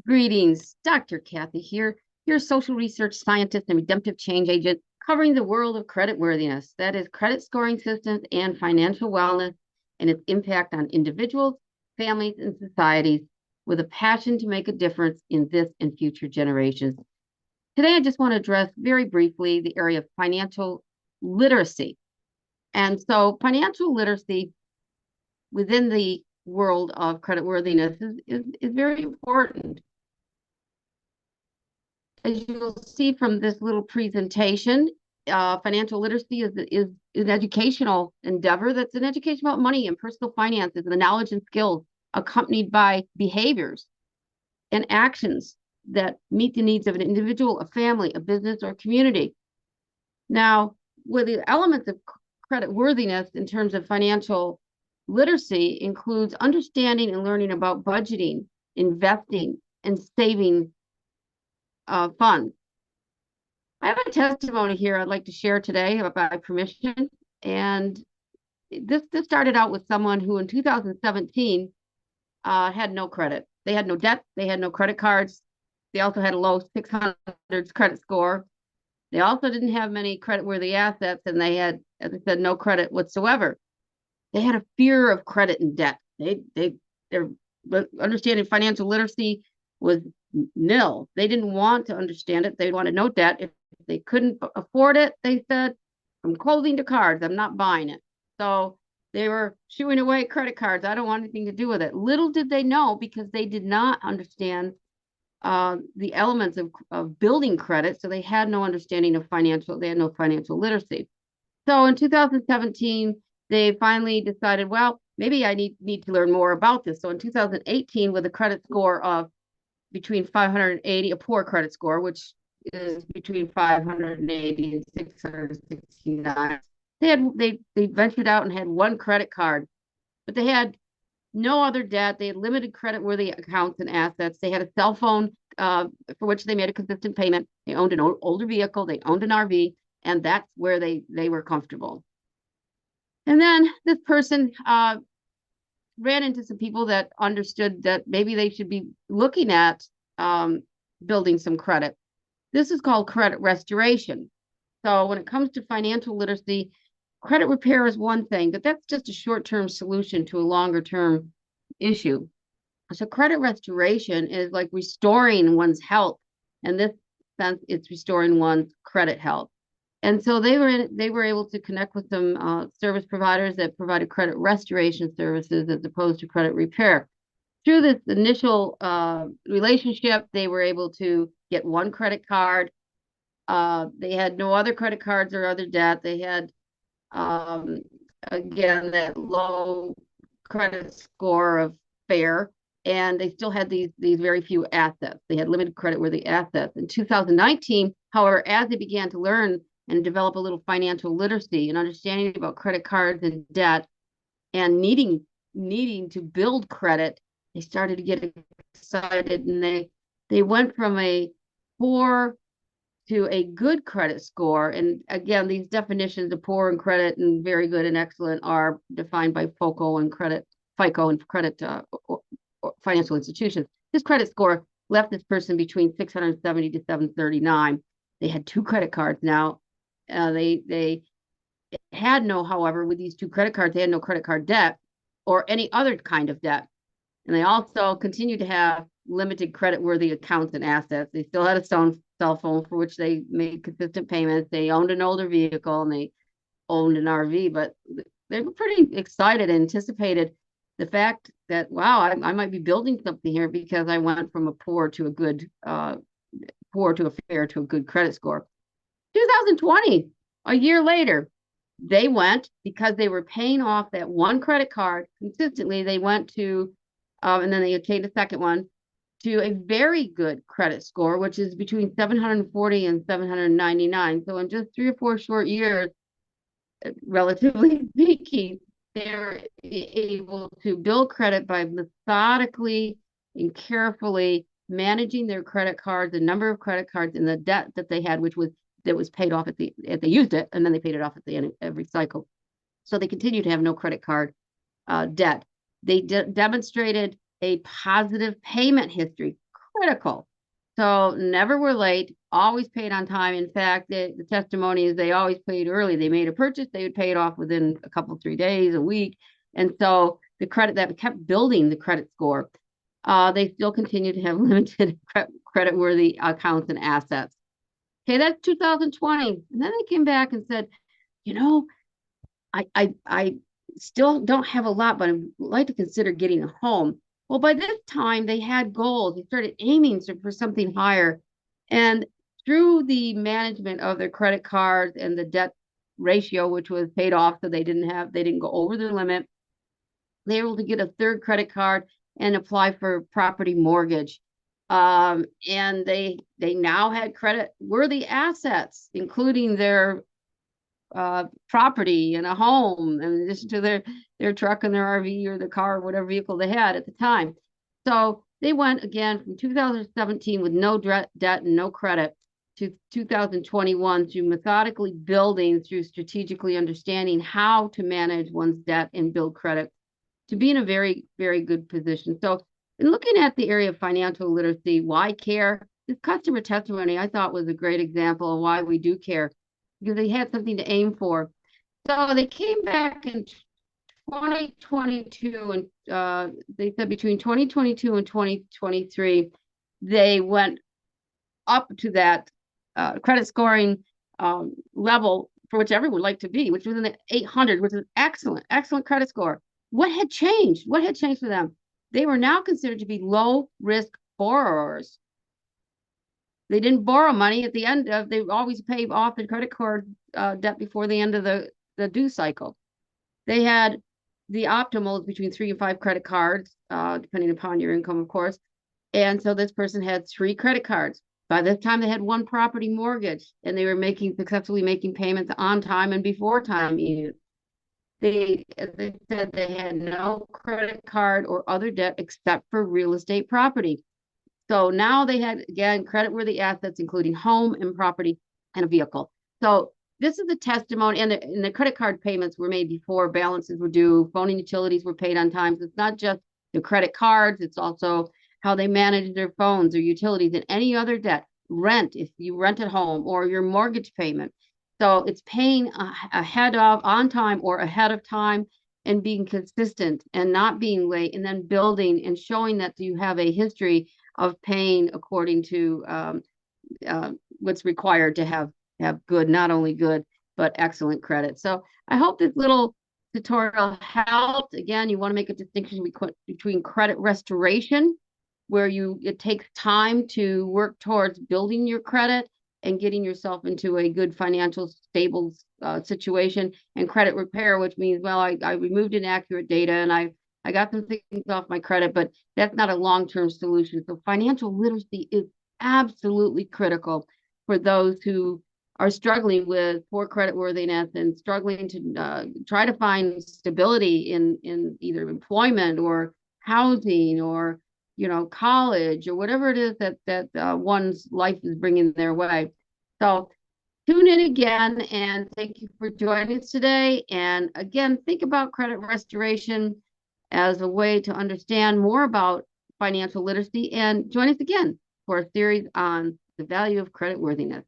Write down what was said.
Greetings, Dr. Kathy here, your social research scientist and redemptive change agent covering the world of creditworthiness. That is credit scoring systems and financial wellness and its impact on individuals, families, and societies with a passion to make a difference in this and future generations. Today, I just want to address very briefly the area of financial literacy. And so financial literacy within the world of creditworthiness is very important. As you'll see from this little presentation, financial literacy is an educational endeavor that's an education about money and personal finances and the knowledge and skills accompanied by behaviors and actions that meet the needs of an individual, a family, a business, or community. Now, with the elements of credit worthiness in terms of financial literacy includes understanding and learning about budgeting, investing, and saving funds. I have a testimony here I'd like to share today by permission. And this started out with someone who in 2017 had no credit. They had no debt. They had no credit cards. They also had a low 600 credit score. They also didn't have many credit-worthy assets, and they had, as I said, no credit whatsoever. They had a fear of credit and debt. Their understanding financial literacy was nil. They didn't want to understand it. They wanted no debt. If they couldn't afford it, they said, from clothing to cards, I'm not buying it. So they were shooing away credit cards. I don't want anything to do with it. Little did they know, because they did not understand the elements of building credit. So they had no understanding of they had no financial literacy. So in 2017, they finally decided, well, maybe I need to learn more about this. So in 2018, with a credit score of between 580, a poor credit score, which is between 580 and 669. They ventured out and had one credit card, but they had no other debt. They had limited credit-worthy accounts and assets. They had a cell phone for which they made a consistent payment. They owned an older vehicle. They owned an RV, and that's where they were comfortable. And then this person ran into some people that understood that maybe they should be looking at building some credit. This is called credit restoration. So when it comes to financial literacy, credit repair is one thing, but that's just a short-term solution to a longer-term issue. So credit restoration is like restoring one's health. In this sense, it's restoring one's credit health. And so they were able to connect with some service providers that provided credit restoration services as opposed to credit repair. Through this initial relationship, they were able to get one credit card. They had no other credit cards or other debt. They had, again, that low credit score of fair, and they still had these very few assets. They had limited credit-worthy assets. In 2019, however, as they began to learn and develop a little financial literacy and understanding about credit cards and debt and needing to build credit, they started to get excited, and they went from a poor to a good credit score. And again, these definitions of poor and credit and very good and excellent are defined by FICO and credit or financial institutions. This credit score left this person between 670 to 739. They had two credit cards now. They had no, however, with these two credit cards, they had no credit card debt or any other kind of debt. And they also continued to have limited credit-worthy accounts and assets. They still had a cell phone for which they made consistent payments. They owned an older vehicle and they owned an RV, but they were pretty excited and anticipated the fact that, wow, I might be building something here because I went from a poor to a good, poor to a fair to a good credit score. 2020, a year later, they went, because they were paying off that one credit card consistently, they went to, and then they obtained a second one, to a very good credit score, which is between 740 and 799. So in just 3 or 4 short years, relatively speaking, they're able to build credit by methodically and carefully managing their credit cards, the number of credit cards, and the debt that they had, that was paid off they used it, and then they paid it off at the end of every cycle. So they continue to have no credit card debt. They demonstrated a positive payment history. critical. So never were late, always paid on time. In fact, the testimony is they always paid early. They made a purchase, they would pay it off within a couple, 3 days, a week. And so the credit that kept building the credit score, they still continue to have limited credit-worthy accounts and assets. Okay, that's 2020. And then they came back and said, you know, I still don't have a lot, but I'd like to consider getting a home. Well, by this time they had goals. They started aiming for something higher. And through the management of their credit cards and the debt ratio, which was paid off, so they didn't go over their limit, they were able to get a third credit card and apply for property mortgage. And they now had credit worthy assets, including their property and a home, in addition to their truck and their RV or the car or whatever vehicle they had at the time. So they went again from 2017 with no debt and no credit to 2021 through methodically building, through strategically understanding how to manage one's debt and build credit to be in a very, very good position. So in looking at the area of financial literacy, why care? This customer testimony I thought was a great example of why we do care, because they had something to aim for. So they came back in 2022, and they said between 2022 and 2023, they went up to that credit scoring level for which everyone would like to be, which was in the 800, which is excellent credit score. What had changed? What had changed for them? They were now considered to be low risk borrowers. They didn't borrow money at the end of, they always pay off the credit card debt before the end of the due cycle. They had the optimals between 3 and 5 credit cards, depending upon your income, of course. And so this person had 3 credit cards. By this time, they had 1 property mortgage, and they were successfully making payments on time and before time. They said they had no credit card or other debt except for real estate property. So now they had, again, creditworthy assets, including home and property and a vehicle. So this is the testimony, and the credit card payments were made before balances were due. Phone and utilities were paid on time. So it's not just the credit cards, it's also how they manage their phones or utilities and any other debt, rent, if you rent at home, or your mortgage payment. So it's paying ahead of, on time or ahead of time, and being consistent and not being late, and then building and showing that you have a history of paying according to what's required to have good, not only good, but excellent credit. So I hope this little tutorial helped. Again, you want to make a distinction between credit restoration, where it takes time to work towards building your credit and getting yourself into a good financial stable situation, and credit repair, which means, well, I removed inaccurate data and I got some things off my credit, but that's not a long-term solution. So financial literacy is absolutely critical for those who are struggling with poor creditworthiness and struggling to try to find stability in either employment or housing or college or whatever it is that one's life is bringing their way. So tune in again, and thank you for joining us today. And again, think about credit restoration as a way to understand more about financial literacy, and join us again for a series on the value of creditworthiness.